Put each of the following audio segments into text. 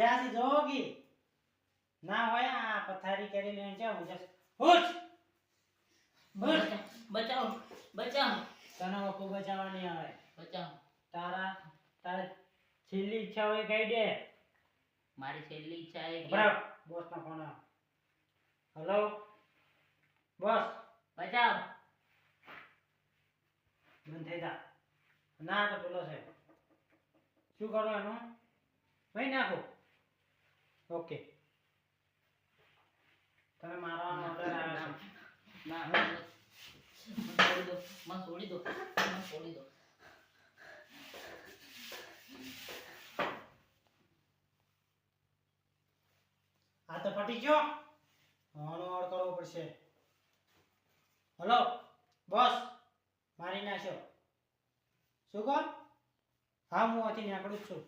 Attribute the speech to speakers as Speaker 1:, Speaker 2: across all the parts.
Speaker 1: જાસી જોગી ના હોય આ પથારી કરી લેણ છે હું જસ હુચ
Speaker 2: બચાવ બચાવ
Speaker 1: તને વકુ બચાવવાની આવે
Speaker 2: બચાવ
Speaker 1: તારા છેલ્લી ઈચ્છા હોય કહી દે
Speaker 2: મારી છેલ્લી ઈચ્છા એ કે
Speaker 1: બરાબર બોસ નો ફોન હેલો બોસ
Speaker 2: બચાવ
Speaker 1: બંધ થઈ જા ના તો પેલો છે શું કરો એનું ભાઈ નાખો ઓકે તમે મારવાનો ઓર્ડર આવ્યો છે
Speaker 2: ના છોડી દો માં છોડી દો માં છોડી દો
Speaker 1: આ તો ફટી ગયો આનો ઓર્ડર કરવો પડશે હેલો બોસ મારી નાખ્યો શું કહો હા હું અહીંથી નીકળું જ છું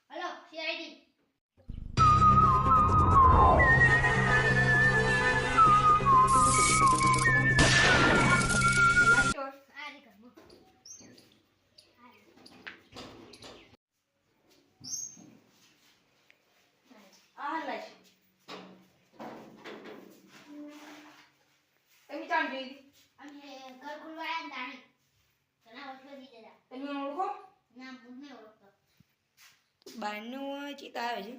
Speaker 3: हेलो सीआईडी
Speaker 4: તમે ચાલ જોઈ
Speaker 3: અમે ઘર ખુલવાયા તાણી ઘણા વર્ષો થઈ ગયા
Speaker 4: તમે ઓળખો
Speaker 3: ના મને ઓળખતો
Speaker 4: બારનું ચિતા આવે છે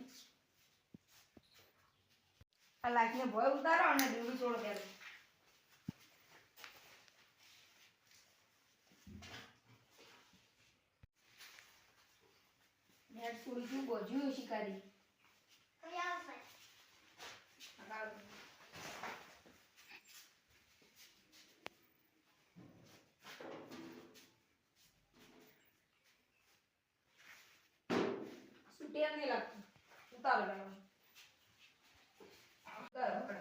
Speaker 4: આ લાઈફને ભય ઉતારો અને દોરી છોડો ત્યારે નેટ છોડી તું ગોજ્યું શિકારી
Speaker 3: કઈ આવશે
Speaker 4: ટેર નહીં લાગતું ઉતારો લેવાનો બરાબર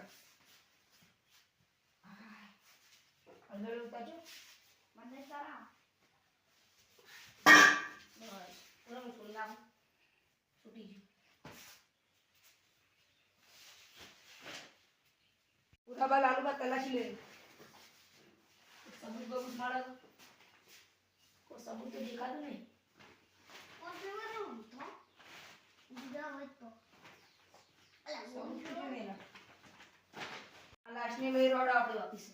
Speaker 4: અંદર ઉતારજો
Speaker 3: મને સારા
Speaker 4: પૂરા છોડી નાખો છૂટી ગયું પૂરા બાલ આલુ બાદ તલાશી લે સબૂત બબૂત મળે કોઈ સબૂત તો દેખાતું નહીં
Speaker 3: કોણ કેવાનું તો બીજા હોય તો અલા
Speaker 4: સબૂત તો નહીં લાશને લઈ રોડ આપણે વાપીસ